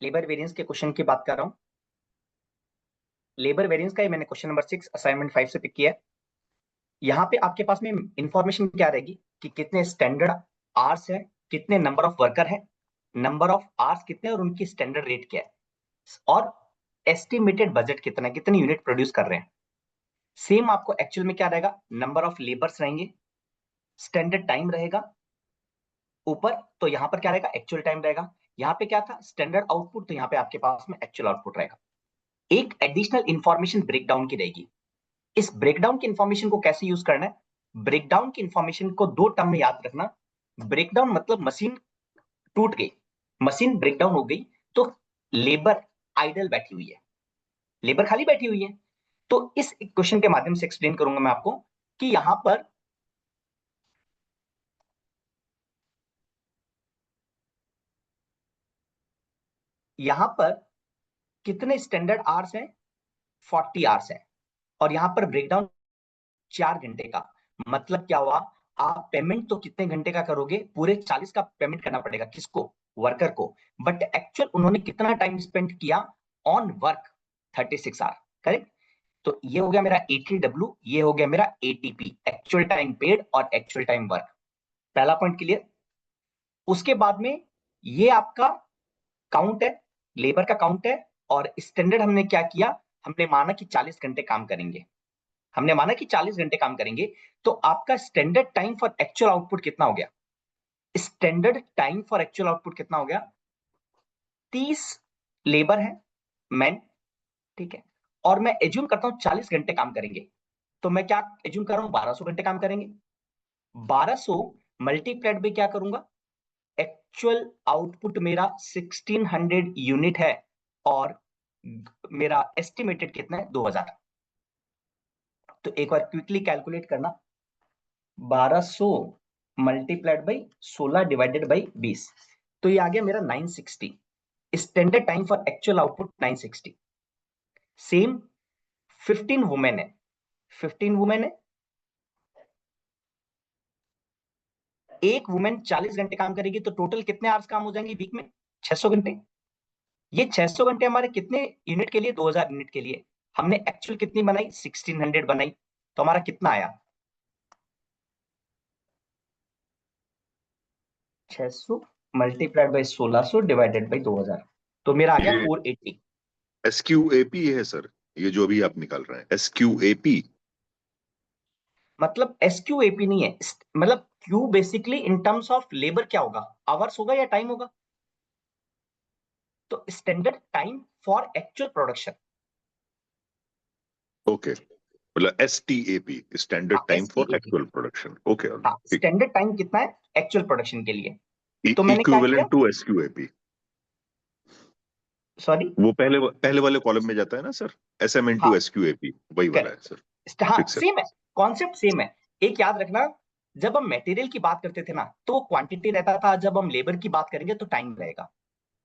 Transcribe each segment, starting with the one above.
Labour variance के question की बात कर रहा हूँ। लेबर वेरिएंस का ही मैंने क्वेश्चन नंबर 6 असाइनमेंट 5 से पिक किया है। यहाँ पे आपके पास में इंफॉर्मेशन क्या रहेगी कि कितने स्टैंडर्ड आवर्स है, कितने नंबर ऑफ वर्कर है, नंबर ऑफ आवर्स कितने और उनकी स्टैंडर्ड रेट क्या है, और एस्टिमेटेड बजट कितना है, कितने यूनिट प्रोड्यूस कर रहे हैं। सेम आपको एक्चुअल में क्या रहेगा, नंबर ऑफ लेबर्स रहेंगे, स्टैंडर्ड टाइम रहेगा ऊपर, तो यहाँ पर क्या रहेगा, एक्चुअल टाइम रहेगा। यहाँ पे क्या था, स्टैंडर्ड आउटपुट, तो यहाँ पे आपके पास में एक्चुअल आउटपुट रहेगा। एक एडिशनल इंफॉर्मेशन ब्रेकडाउन की रहेगी। इस ब्रेकडाउन की इंफॉर्मेशन को कैसे यूज करना है, ब्रेकडाउन की इंफॉर्मेशन को दो टर्म में याद रखना। ब्रेकडाउन मतलब मशीन टूट गई, मशीन ब्रेकडाउन हो गई, तो लेबर आइडल बैठी हुई है, लेबर खाली बैठी हुई है। तो इस क्वेश्चन के माध्यम से एक्सप्लेन करूंगा मैं आपको कि यहां पर कितने स्टैंडर्ड आवर्स हैं, 40 आवर्स हैं, और यहां पर ब्रेकडाउन 4 घंटे का। मतलब क्या हुआ, आप पेमेंट तो कितने घंटे का करोगे, पूरे 40 का पेमेंट करना पड़ेगा, किसको, वर्कर को। बट एक्चुअल उन्होंने कितना टाइम स्पेंड किया ऑन वर्क, 36 आवर, करेक्ट। तो ये हो गया मेरा ATW, ये हो गया मेरा ATP, एक्चुअल टाइम पेड और एक्चुअल टाइम वर्क। पहला पॉइंट क्लियर। उसके बाद में ये आपका काउंट है, लेबर का काउंट है, और स्टैंडर्ड हमने क्या किया, हमने माना कि 40 घंटे काम करेंगे, हमने माना कि 40 घंटे काम करेंगे। तो आपका standard time for actual output कितना हो गया, standard time for actual output कितना हो गया, 30 लेबर है, मैन, ठीक है, और मैं एज्यूम करता हूं 40 घंटे काम करेंगे। तो मैं क्या एज्यूम कर रहा हूं, 1200 घंटे काम करेंगे। 1200 मल्टीप्लाइड बाय क्या करूंगा, एक्चुअल आउटपुट मेरा 1600 यूनिट है, और मेरा एस्टिमेटेड कितना है, 2000। तो एक बार क्विकली कैलकुलेट करना, 1200 मल्टीप्लाइड बाई 16 डिवाइडेड बाई 20, तो ये आ गया मेरा 960। Standard time for actual output 960। Same 15 women है, 15 वुमेन है, एक वुमेन 40 घंटे काम करेगी, तो टोटल कितने आवर्स काम हो जाएंगे वीक में, 600 घंटे। ये 600 घंटे हमारे कितने यूनिट के लिए, 2000 यूनिट के लिए। हमने एक्चुअल कितनी बनाई, 1600 बनाई, तो हमारा कितना आया, 600 मल्टीप्लाइड बाई 1600 डिवाइडेड बाई 2000, तो मेरा आ गया 480। SQAP है सर, ये जो अभी आप निकाल रहे हैं SQAP। मतलब SQAP नहीं है, मतलब Q basically in terms of labour क्या होगा, आवर्स होगा या टाइम होगा। तो standard time for actual production. Okay, मतलब STAP, स्टैंडर्ड हाँ time for STAP, actual production. Okay, हाँ ठीक। स्टैंडर्ड टाइम कितना है एक्चुअल प्रोडक्शन के लिए। तो मैंने क्या किया, इक्विवेलेंट टू SQAP। सॉरी, वो पहले वाले कॉलम में जाता है ना सर, SM हाँ into SQAP, वही वाला है सर। हाँ ठीक सर। सेम है, कॉन्सेप्ट सेम है। एक याद रखना, जब हम मटेरियल की बात करते थे ना तो वो क्वांटिटी रहता था, जब हम लेबर की बात करेंगे तो टाइम रहेगा,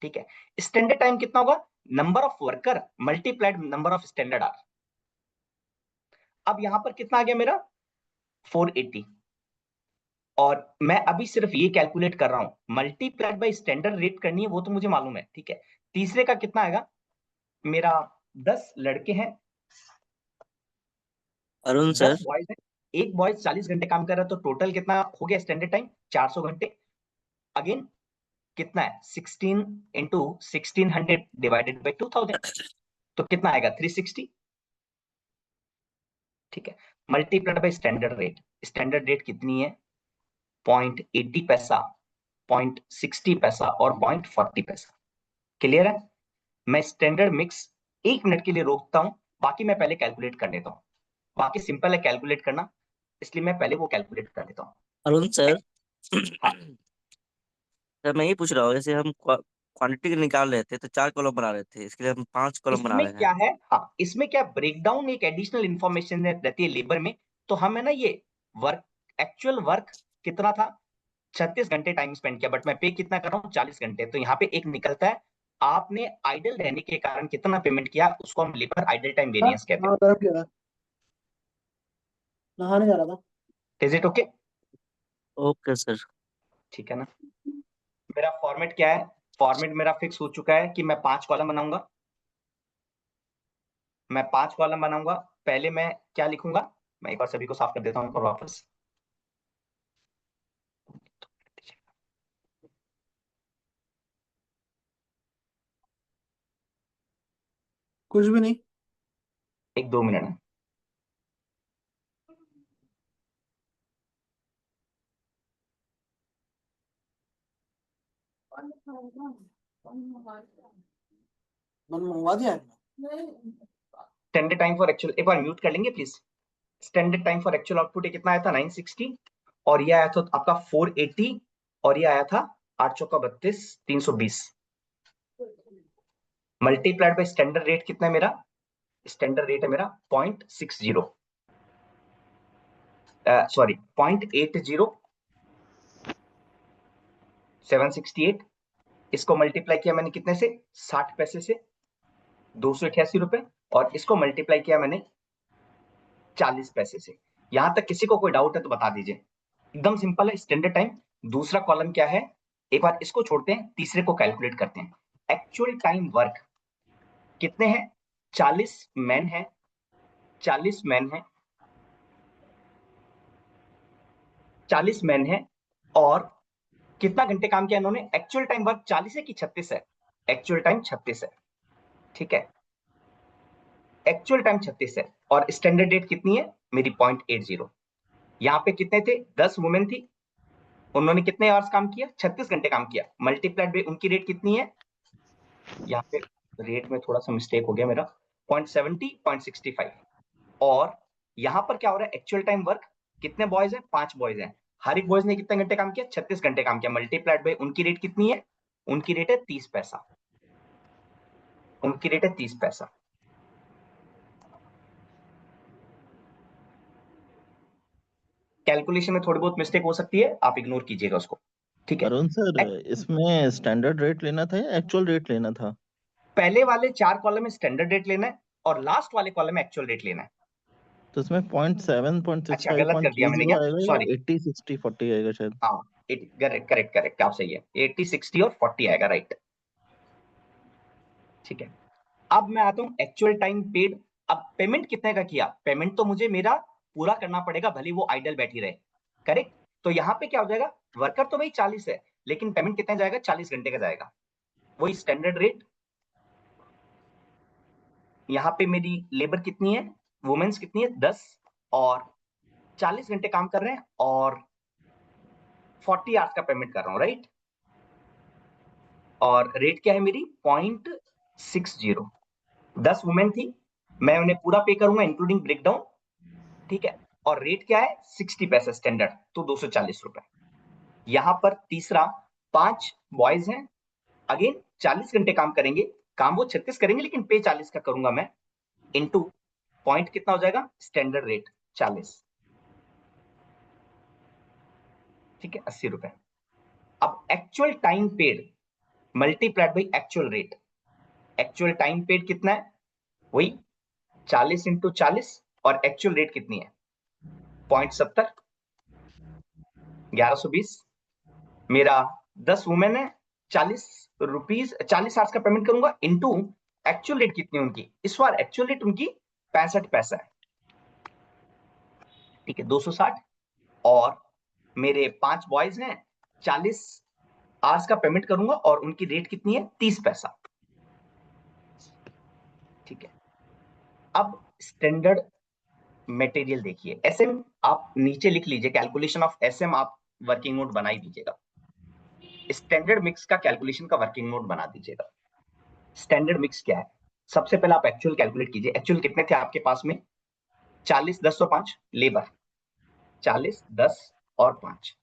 ठीक है। स्टैंडर्ड टाइम कितना होगा, number of worker multiplied number of standard our. अब यहां पर कितना आ गया मेरा, 480, और मैं अभी सिर्फ ये कैलकुलेट कर रहा हूं, मल्टीप्लाइड बाय स्टैंडर्ड रेट करनी है, वो तो मुझे मालूम है, ठीक है। तीसरे का कितना आएगा मेरा, 10 लड़के हैं, अरुण 10 सर, बॉयज हैं, एक बॉयज 40 घंटे काम कर रहा है, तो टोटल कितना हो गया स्टैंडर्ड टाइम, 400 घंटे। अगेन कितना है, 16 इंटू 1600 डिवाइडेड बाई 2000, तो कितना आएगा, 360, ठीक है। Multiplied by standard rate, standard rate कितनी है, 0.80 पैसा, 0.60 पैसा और 0.40 पैसा। क्लियर है। मैं स्टैंडर्ड मिक्स 1 मिनट के लिए रोकता हूं, बाकी मैं पहले कैलकुलेट कर लेता हूं, बाकी सिंपल है कैलकुलेट करना, इसलिए मैं पहले वो कैलकुलेट कर लेता हूं। अरुण सर। हाँ, सर मैं ये पूछ रहा हूँ, जैसे हम क्वांटिटी निकाल रहे थे तो 4 कॉलम बना रहे थे, इसके लिए हम 5 कॉलम बना इसमें रहे हैं। क्या है, हाँ इसमें क्या ब्रेकडाउन एक एडिशनल इंफॉर्मेशन रहती है लेबर में। तो हम है ना ये वर्क, एक्चुअल वर्क कितना था, 36 घंटे टाइम स्पेंड किया, बट मैं पे कितना कर रहा हूँ, 40 घंटे। तो यहाँ पे एक निकलता है, आपने आइडल रहने के कारण कितना पेमेंट किया, उसको हम लेबर आइडल टाइम वेरिएंस कहते हाँ गर्म किया था, नहाने जा रहा था। हैं। Is it okay, okay sir. ठीक है ना। मेरा फॉर्मेट क्या है, फॉर्मेट मेरा फिक्स हो चुका है कि मैं 5 कॉलम बनाऊंगा। मैं 5 कॉलम बनाऊंगा। पहले मैं क्या लिखूंगा, मैं एक बार सभी को साफ कर देता हूं और वापस। कुछ भी नहीं। 1-2 मिनट। मन मंगवा दिया स्टैंडर्ड टाइम फॉर एक्चुअल, एक बार म्यूट कर लेंगे please. Standard time for actual output कितना आया था, 960, और ये आया था आपका 480, और ये आया था 8 चौका 32, 320 मल्टीप्लाइड बाय स्टैंडर्ड रेट कितना है मेरा, स्टैंडर्ड रेट है मेरा 0.60, सॉरी 0.80, 768। इसको मल्टीप्लाई किया मैंने कितने से, 60 पैसे से, 288 रुपए, और इसको मल्टीप्लाई किया मैंने 40 पैसे से। यहां तक किसी को कोई डाउट है तो बता दीजिए। एकदम सिंपल है स्टैंडर्ड टाइम। दूसरा कॉलम क्या है, एक बार इसको छोड़ते हैं, तीसरे को कैलकुलेट करते हैं। एक्चुअल टाइम वर्क कितने हैं, 40 मैन है, 40 मैन है, 40 मैन है, और कितना घंटे काम किया इन्होंने। एक्चुअल टाइम वर्क 40 है कि 36 है, एक्चुअल टाइम 36 है, ठीक है, एक्चुअल टाइम 36 है, और स्टैंडर्ड डेट कितनी है मेरी 0.80। यहाँ पे कितने थे, 10 वुमेन थी, उन्होंने कितने आवर्स काम किया, 36 घंटे काम किया, मल्टीप्लाइड बाय उनकी रेट कितनी है, यहाँ पे रेट में थोड़ा सा मिस्टेक हो गया मेरा, 0.70, 0.65। और यहाँ पर क्या हो रहा है, एक्चुअल टाइम वर्क कितने बॉयज हैं, 5 बॉयज हैं, हर एक बॉयज ने कितने घंटे काम किया, 36 घंटे काम किया, मल्टीप्लाइड बाय उनकी रेट कितनी है, उनकी रेट है 30 पैसा, उनकी रेट है 30 पैसा। कैलकुलेशन में थोड़ी बहुत मिस्टेक हो सकती है, आप इग्नोर कीजिएगा उसको, ठीक है। अरुण सर, इसमें स्टैंडर्ड रेट लेना था या एक्चुअल रेट लेना था? पहले वाले 4 कॉलम में स्टैंडर्ड रेट लेना है, और लास्ट वाले कॉलम में एक्चुअल रेट लेना है। तो इसमें 0.7, अच्छा 0.65, गलत कर दिया मैंने 0.30 क्या, आएगा या सॉरी, 80, 60, 40 आएगा शायद? हाँ करेक्ट करेक्ट करेक्ट, आप सही है, 80, 60 और 40 आएगा, राइट, ठीक है। अब मैं आता हूं एक्चुअल टाइम पेड। अब पेमेंट कितने का किया, पेमेंट तो मुझे मेरा पूरा करना पड़ेगा, भले वो आइडल बैठी रहे, करेक्ट। तो यहाँ पे क्या हो जाएगा, वर्कर तो भाई 40 है, लेकिन पेमेंट कितना जाएगा, 40 घंटे का जाएगा, वही स्टैंडर्ड रेट। यहाँ पे मेरी लेबर कितनी है, वुमेन्स कितनी है, 10, और 40 घंटे काम कर रहे हैं, और 40 आवर्स का पेमेंट कर रहा हूं, राइट। और रेट क्या है मेरी, 0.60। 10 वुमेन थी, मैं उन्हें पूरा पे करूंगा इंक्लूडिंग ब्रेकडाउन, ठीक है। और रेट क्या है, 60 पैसे स्टैंडर्ड, तो 240 रुपए। यहां पर तीसरा, 5 बॉयज हैं, अगेन 40 घंटे काम करेंगे, काम वो 36 करेंगे लेकिन पे 40 का करूंगा मैं, इनटू पॉइंट कितना हो जाएगा, स्टैंडर्ड रेट 40, ठीक है, 80 रुपए। अब actual time paid multiplied by actual rate, actual time paid कितना है, वही 40 इंटू 40, और एक्चुअल रेट कितनी है 0.70, 1120। मेरा 10 वुमेन है, 40 रुपीज, 40 आवर्स का पेमेंट करूंगा, इंटू एक्चुअल रेट कितनी उनकी, इस बार एक्चुअल रेट उनकी 65 पैसा है, ठीक है, 260। और मेरे 5 बॉयज हैं, 40 आवर्स का पेमेंट करूंगा, और उनकी रेट कितनी है, 30 पैसा, ठीक है। अब स्टैंडर्ड मटेरियल देखिए, एसएम आप नीचे लिख लीजिए, कैलकुलेशन ऑफ एसएम आप वर्किंग नोट बना ही दीजिएगा, स्टैंडर्ड मिक्स का कैलकुलेशन का वर्किंग नोट बना दीजिएगा। स्टैंडर्ड मिक्स क्या है, सबसे पहले आप एक्चुअल कैलकुलेट कीजिए, एक्चुअल कितने थे आपके पास में, 40, 10 और 5 लेबर, 40, 10 और 5,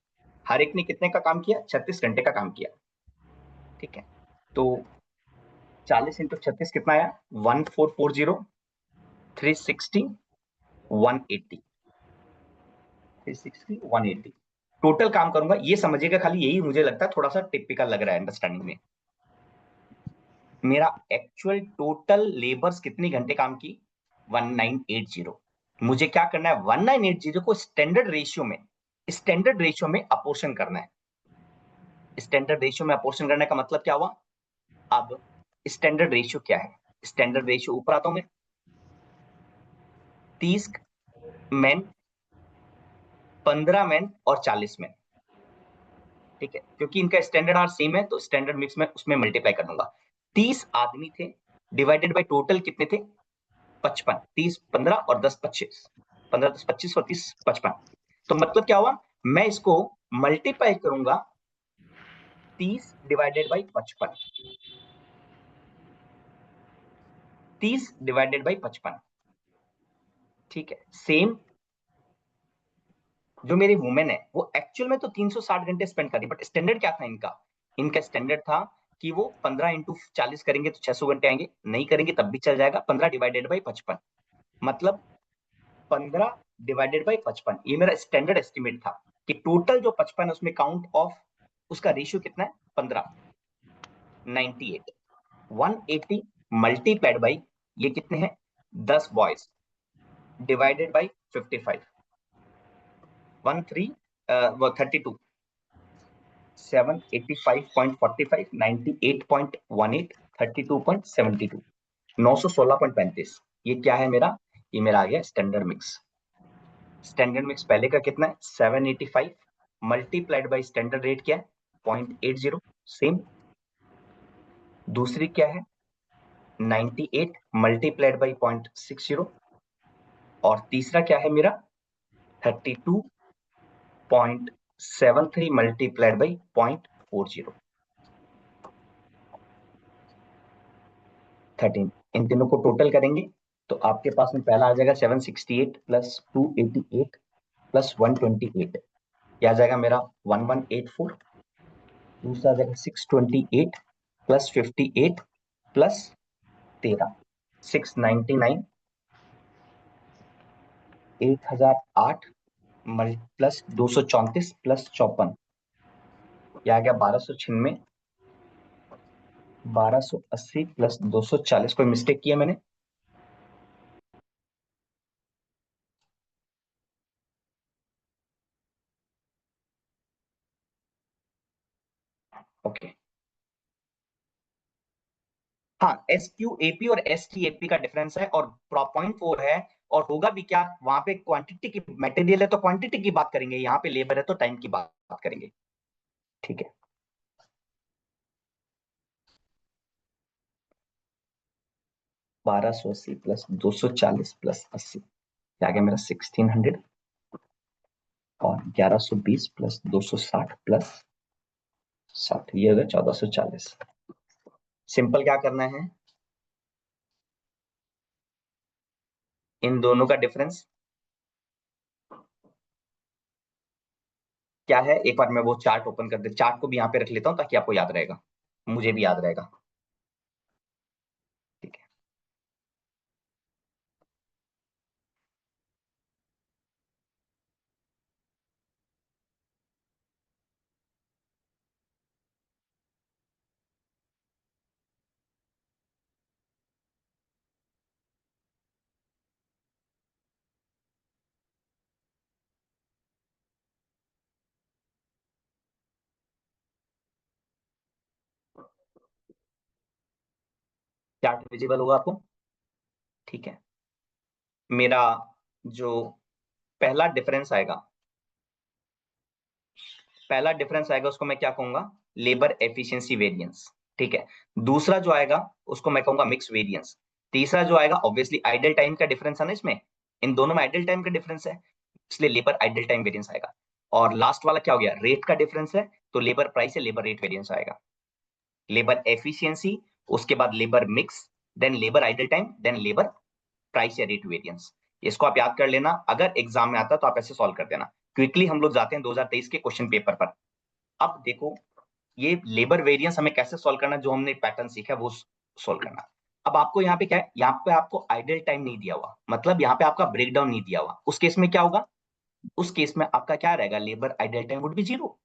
हर एक ने कितने का काम किया, 36 घंटे का काम किया, ठीक है। तो 40 इंटू 36 कितना आया, 1440, 360, 180, 360, 180 टोटल काम करूंगा, ये समझिएगा, खाली यही मुझे लगता है थोड़ा सा टिपिकल लग रहा है अंडरस्टैंडिंग में। मेरा एक्चुअल टोटल लेबर्स कितनी घंटे काम की, 1980। मुझे क्या करना है, 1980 को स्टैंडर्ड रेशियो में अपोर्शन करना है। स्टैंडर्ड रेशियो में अपोर्शन करने का मतलब क्या हुआ, अब स्टैंडर्ड रेशियो क्या है? स्टैंडर्ड रेशियो ऊपर आता हूं मैं, 30 मैन, 15 मैन और 40 मैन, ठीक है, क्योंकि इनका स्टैंडर्ड आर सेम है तो स्टैंडर्ड मिक्स में उसमें मल्टीप्लाई कर दूंगा। 30 आदमी थे डिवाइडेड बाय टोटल कितने थे? 55, 30 15 और 10 25, 15 10 25 और 30 55। तो मतलब क्या हुआ, मैं इसको मल्टीप्लाई करूंगा 30 डिवाइडेड बाई 55, 30 डिवाइडेड बाई 55, ठीक है। सेम जो मेरी वुमेन है वो एक्चुअल में तो 360 घंटे स्पेंड कर रही, बट स्टैंडर्ड क्या था इनका? इनका स्टैंडर्ड था कि वो 15 इंटू 40 करेंगे तो 600 घंटे आएंगे, नहीं करेंगे तब भी चल जाएगा। 15 डिवाइडेड बाई 55 मतलब 15 डिवाइडेड बाई 55, ये मेरा स्टैंडर्ड एस्टिमेट था कि टोटल जो 55 है उसमें काउंट ऑफ उसका रेशियो कितना है? 15, 98, 180 मल्टीप्लाइड बाई ये कितने हैं? 10 बॉयज डिवाइडेड बाई 55, 32, 785.45, 98.18, 32.72, 916.35। ये क्या है मेरा? ये मेरा आ गया स्टैंडर्ड मिक्स। स्टैंडर्ड मिक्स पहले का कितना है? 785 मल्टीप्लाइड बाई स्टैंडर्ड रेट क्या है? 0.80, सेम। दूसरी क्या है? 98 मल्टीप्लाइड बाई 0.60 और तीसरा क्या है मेरा? 32.73 मल्टीप्लाइड बाई 0.40, 13। इन तीनों को टोटल करेंगे तो आपके पास में पहला आ जाएगा 768 प्लस 288 प्लस 128, यह आ जाएगा मेरा 1184। दूसरा आ जाएगा 628 प्लस 58 प्लस 13, 699, 1008 प्लस 234 प्लस 54, यह आ गया 1296, 1280 प्लस 240। कोई मिस्टेक किया मैंने? ओके, हाँ, SQAP और STAP का डिफरेंस है और 0.4 है। और होगा भी क्या, वहां पे क्वांटिटी की, मटेरियल है तो क्वांटिटी की बात करेंगे, यहाँ पे लेबर है तो टाइम की बात करेंगे, ठीक है। बारह सौ 80 प्लस 240 प्लस 80, आ गया मेरा 1600 और 1120 प्लस 260 प्लस 60, ये हो गया 1440। सिंपल क्या करना है, इन दोनों का डिफरेंस क्या है? एक बार मैं वो चार्ट ओपन कर दे, चार्ट को भी यहाँ पे रख लेता हूँ ताकि आपको याद रहेगा, मुझे भी याद रहेगा, ठीक है। चार्ट विजिबल होगा आपको, ठीक है। मेरा जो पहला डिफरेंस आएगा, उसको मैं क्या कहूंगा? लेबर एफिशिएंसी वेरिएंस, ठीक है। दूसरा जो आएगा उसको मैं कहूंगा मिक्स वेरिएंस। तीसरा जो आएगा ऑब्वियसली आइडल टाइम का डिफरेंस है ना इसमें, इन दोनों में आइडल टाइम का डिफरेंस है, इसलिए लेबर आइडल टाइम वेरिएंस आएगा। और लास्ट वाला क्या हो गया? रेट का डिफरेंस है तो लेबर प्राइस है, लेबर रेट वेरिएंस आएगा। लेबर एफिशिएंसी, उसके बाद labour mix, then labour idle time, then labour price या रेट वेरिएंस। इसको आप याद कर लेना, अगर एग्जाम में आता तो आप ऐसे सॉल्व कर देना। क्विकली हम लोग जाते हैं 2023 के क्वेश्चन पेपर पर। अब देखो, ये लेबर वेरिएंस हमें कैसे सॉल्व करना, जो हमने पैटर्न सीखा है वो सॉल्व करना। अब आपको यहाँ पे क्या है, यहाँ पे आपको आइडल टाइम नहीं दिया हुआ, मतलब यहाँ पे आपका ब्रेकडाउन नहीं दिया हुआ। उस केस में क्या होगा? उस केस में आपका क्या रहेगा? Labour idle time would be 0।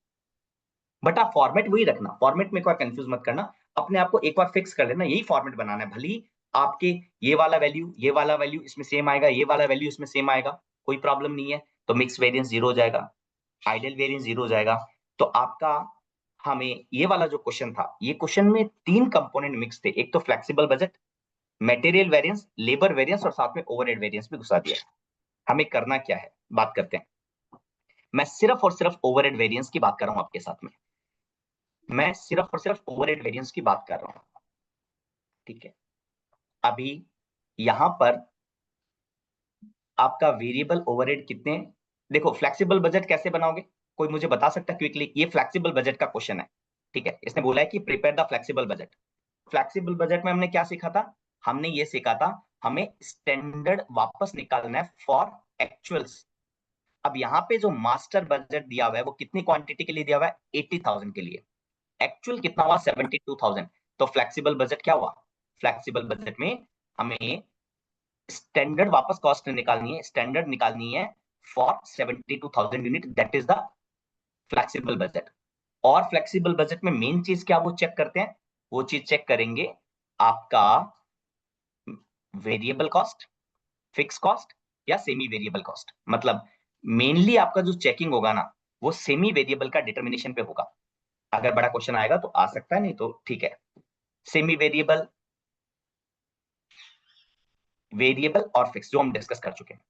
But आप फॉर्मेट वही रखना, फॉर्मेट में एक बार कंफ्यूज मत करना, अपने आप को एक बार फिक्स कर लेना, यही फॉर्मेट बनाना है। भली आपके ये वाला वैल्यू इसमें सेम आएगा, ये वाला वैल्यू इसमें सेम आएगा, कोई प्रॉब्लम नहीं है। तो मिक्स वेरिएंस 0 हो जाएगा, आइडल वेरिएंस 0 हो जाएगा। तो आपका हमें ये वाला जो क्वेश्चन था, ये क्वेश्चन में 3 कंपोनेंट मिक्स थे। एक तो flexible budget, material variance, labour variance और साथ में ओवरहेड वेरिएंस भी घुसा दिया। हमें करना क्या है, बात करते हैं। मैं सिर्फ और सिर्फ ओवरहेड वेरिएंस की बात कर रहा हूं आपके साथ में, मैं सिर्फ और सिर्फ ओवरहेड वेरिएंस की बात कर रहा हूं। ठीक है, अभी यहां पर आपका वेरिएबल ओवरहेड कितने, देखो फ्लेक्सिबल बजट कैसे बनाओगे, कोई मुझे बता सकता है क्विकली? ये फ्लेक्सिबल बजट का क्वेश्चन है। ठीक है, इसने बोला है कि prepare the flexible budget. Flexible budget में हमने क्या सीखा था? हमने ये सीखा था हमें स्टैंडर्ड वापस निकालना है फॉर एक्चुअल्स। अब यहाँ पे जो मास्टर बजट दिया हुआ है वो कितनी क्वांटिटी के लिए दिया हुआ है? 80,000 के लिए। एक्चुअल कितना हुआ? 72,000। तो फ्लेक्सिबल बजट क्या हुआ? फ्लेक्सिबल बजट में हमें स्टैंडर्ड वापस कॉस्ट निकालनी है, स्टैंडर्ड निकालनी है for 72,000 unit, that is the flexible budget. और फ्लेक्सिबल बजट में मेन चीज क्या वो चेक करते हैं? वो चीज चेक करेंगे आपका वेरिएबल कॉस्ट, फिक्स कॉस्ट या सेमी वेरिएबल कॉस्ट। मतलब मेनली आपका जो चेकिंग होगा ना, वो सेमी वेरिएबल का डिटर्मिनेशन पे होगा। अगर बड़ा क्वेश्चन आएगा तो आ सकता है, नहीं तो ठीक है। सेमी वेरिएबल, वेरिएबल और फिक्स जो हम डिस्कस कर चुके हैं।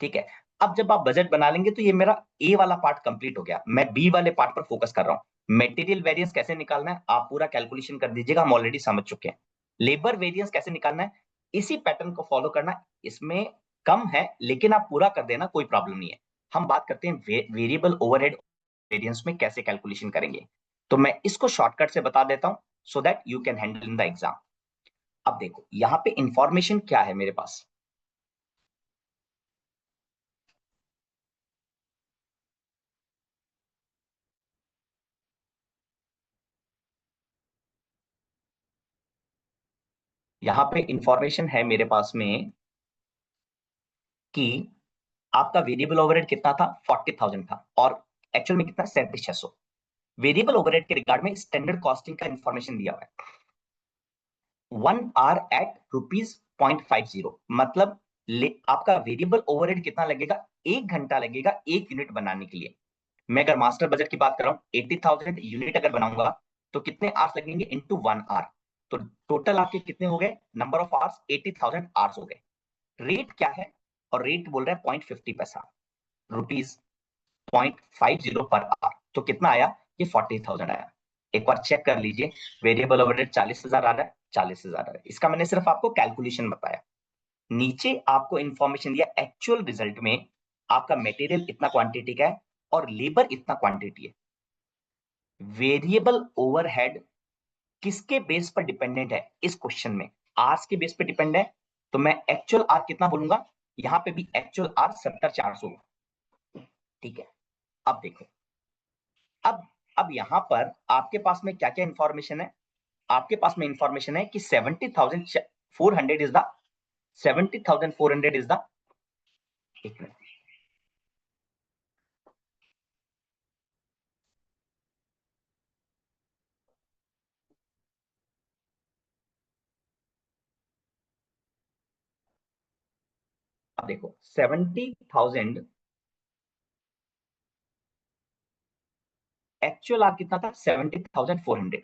ठीक है, अब जब आप बजट बना लेंगे तो ये मेरा ए वाला पार्ट कंप्लीट हो गया। मैं बी वाले पार्ट पर फोकस कर रहा हूं। मटेरियल वेरिएंस कैसे निकालना है आप पूरा कैलकुलेशन कर दीजिएगा, हम ऑलरेडी समझ चुके हैं। लेबर वेरिएंस कैसे निकालना है, इसी पैटर्न को फॉलो करना। इसमें कम है लेकिन आप पूरा कर देना, कोई प्रॉब्लम नहीं है। हम बात करते हैं वेरिएबल ओवरहेड वेरिएंस में कैसे कैलकुलेशन करेंगे। तो मैं इसको शॉर्टकट से बता देता हूं so that you can handle in the exam. अब देखो यहां पे इंफॉर्मेशन क्या है मेरे पास। यहां पे इंफॉर्मेशन है मेरे पास में कि आपका वेरिएबल ओवरहेड कितना था? 40,000 था और एक्चुअल में कितना? 37,600। वेरिएबल ओवरहेड के रिगार्ड में स्टैंडर्ड कॉस्टिंग का इंफॉर्मेशन दिया हुआ है। 1 आवर एट ₹0.50, मतलब आपका वेरिएबल ओवरहेड कितना लगेगा? 1 घंटा लगेगा 1 यूनिट बनाने के लिए। मैं अगर मास्टर बजट की बात कर रहा हूं, 80,000 यूनिट अगर बनाऊंगा तो कितने आवर्स लगेंगे? Into 1 our. तो टोटल आपके कितने हो गए? नंबर ऑफ आवर्स 80,000 आवर्स हो गए। रेट क्या है? और रेट बोल रहा है 0.50 पैसा, रुपीज 0.50 पर आवर। तो कितना आया? ये 40,000 आया। एक बार चेक कर लीजिए, वेरिएबल ओवरहेड 40,000 आ रहा है, 40,000 आ रहा है। इसका मैंने सिर्फ आपको कैलकुलेशन बताया। नीचे आपको इंफॉर्मेशन दिया एक्चुअल रिजल्ट में आपका मटेरियल इतना क्वांटिटी का है और लेबर इतना क्वांटिटी है। वेरिएबल ओवरहेड किसके बेस पर डिपेंडेंट है इस क्वेश्चन में? आर्स के बेस पर डिपेंड है। तो मैं एक्चुअल आर कितना बोलूंगा? यहां पे भी एक्चुअल आर 70,400। ठीक है, अब देखो, अब यहां पर आपके पास में क्या क्या इंफॉर्मेशन है? आपके पास में इंफॉर्मेशन है कि 70,400 इज द 70,400 इज द, एक मिनट, अब देखो 70,000 एक्चुअल आर कितना था? 70,400।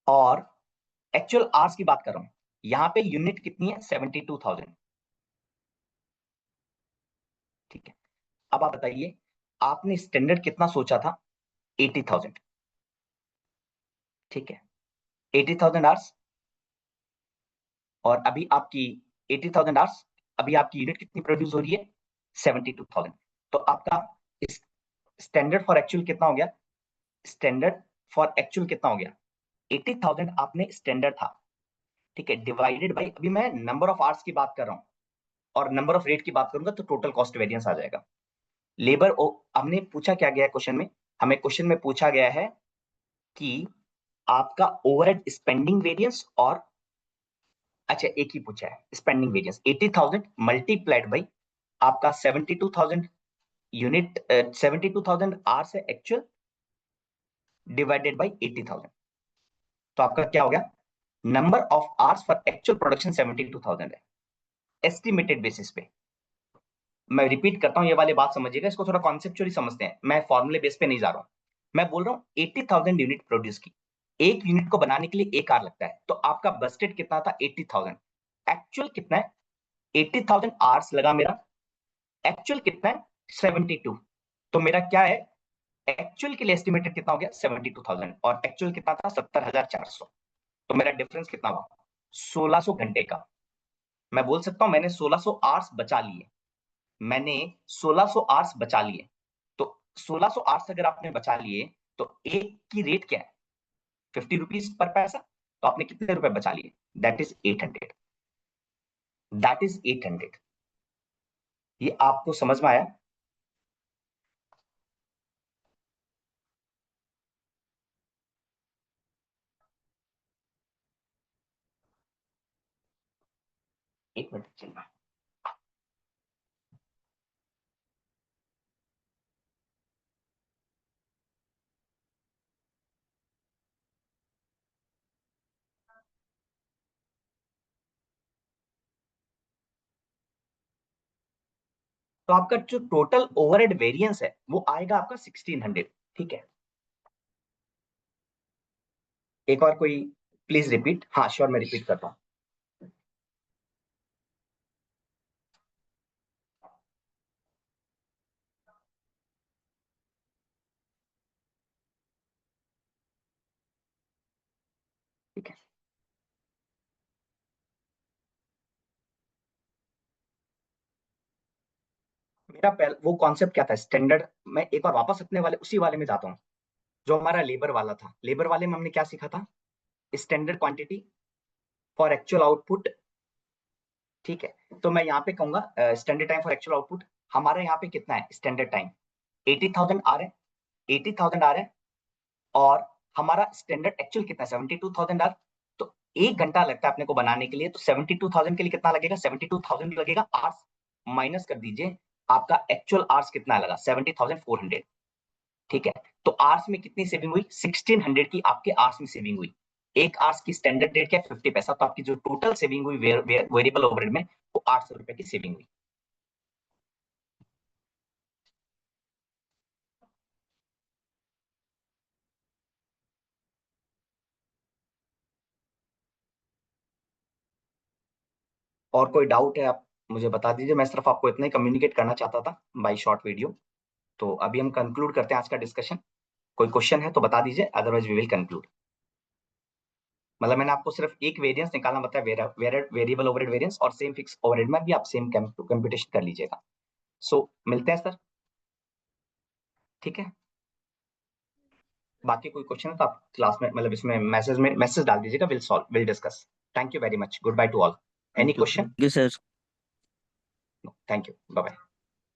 और एक्चुअल आर्स की बात कर रहा हूं, यहां पे यूनिट कितनी है? 72,000। ठीक है, अब आप बताइए आपने स्टैंडर्ड कितना सोचा था? 80,000। ठीक है, 80,000 आवर्स और अभी आपकी 80,000 आवर्स, अभी आपकी यूनिट कितनी प्रोड्यूस हो रही है? 72,000। तो आपका स्टैंडर्ड फॉर एक्चुअल कितना हो गया? स्टैंडर्ड फॉर एक्चुअल कितना हो गया? 80,000 आपने स्टैंडर्ड था। ठीक है, डिवाइडेड बाई, अभी मैं नंबर ऑफ आवर्स की बात कर रहा हूं और नंबर ऑफ रेट की बात करूंगा तो टोटल कॉस्ट वेरिएंस आ जाएगा। लेबर हमने पूछा क्या गया क्वेश्चन में? हमें क्वेश्चन में पूछा गया है कि आपका ओवरहेड स्पेंडिंग वेरिएंस और, अच्छा एक ही पूछा है स्पेंडिंग वेरिएंस, 80,000 मल्टीप्लाइड बाई आपका 72,000 यूनिट, 72,000 आवर्स है एक्चुअल, डिवाइडेड बाई 80,000। तो आपका क्या हो गया? Number of hours for actual production 72,000 है एस्टिमेटेड बेसिस पे। मैं रिपीट करता हूँ, ये वाली बात समझिएगा, इसको थोड़ा कॉन्सेप्चुअली समझते हैं, मैं फॉर्मूले बेस पे नहीं जा रहा हूँ। मैं बोल रहा हूँ 80,000 यूनिट प्रोड्यूस की, एक यूनिट को बनाने के लिए 1 आवर लगता है, तो आपका बजटेड कितना था 80,000, एक्चुअल कितना है 80,000 आवर्स लगा मेरा, एक्चुअल कितना है 72, तो मेरा क्या है एक्चुअल के लिए एस्टिमेटेड कितना हो गया 72,000 और एक्चुअल कितना था 70,400, तो मेरा डिफरेंस कितना हुआ 1600 घंटे का। मैं बोल सकता हूं मैंने 1600 आवर्स बचा लिए, मैंने 1600 आवर्स बचा लिए, तो 1600 आवर्स अगर आपने बचा लिए तो एक की रेट क्या है 50 रुपीज पर पैसा, तो आपने कितने रुपए बचा लिए, दैट इज 800, दैट इज 800। ये आपको समझ में आया? एक मिनट चलना, तो आपका जो टोटल ओवरहेड वेरिएंस है वो आएगा आपका 1600, ठीक है। एक और कोई प्लीज रिपीट, हाँ श्योर मैं रिपीट करता हूं। ठीक है, मेरा वो कॉन्सेप्ट क्या था स्टैंडर्ड, मैं एक बार वापस अपने वाले उसी वाले में जाता हूँ जो हमारा लेबर वाला था। लेबर वाले में हमने क्या सीखा था, standard quantity for actual output, ठीक है। तो मैं यहाँ पे कहूंगा standard time for actual output, हमारे यहाँ पे कितना है स्टैंडर्ड टाइम 80,000 आ रहे हैं, 80,000 आ रहे हैं, और हमारा स्टैंडर्ड एक्चुअल कितना है 72,000 आर, तो 1 घंटा लगता है अपने को बनाने के लिए, तो 72,000 के लिए कितना लगेगा 72,000 लगेगा आर्स, माइनस कर दीजिए आपका एक्चुअल आर्स कितना लगा 70,400, ठीक है। तो आर्स में कितनी सेविंग हुई 1600 की आपके आर्स में सेविंग हुई, एक आर्स की स्टैंडर्ड रेट क्या 50 पैसा, तो आपकी जो टोटल सेविंग हुई वेरिएबल ओवरहेड में वो 800 रुपए की सेविंग हुई। और कोई डाउट है आप मुझे बता दीजिए, मैं सिर्फ आपको इतना ही कम्युनिकेट करना चाहता था बाय शॉर्ट वीडियो। तो अभी हम कंक्लूड करते हैं आज का डिस्कशन, कोई क्वेश्चन है तो बता दीजिए, अदरवाइज वी विल कंक्लूड। मतलब मैंने आपको सिर्फ एक वेरिएंस निकालना बताया, वेरिएबल ओवरहेड वेरिएंस, और सेम फिक्स ओवरहेड में भी आप सेम कंप्यूटेशन कर लीजिएगा। सो मिलते हैं सर, ठीक है। बाकी कोई क्वेश्चन है तो आप क्लास में मतलब इसमें मैसेज डाल दीजिएगा, will discuss. Thank you very much, good bye to all. Any question? ये sir. Thank you, bye bye.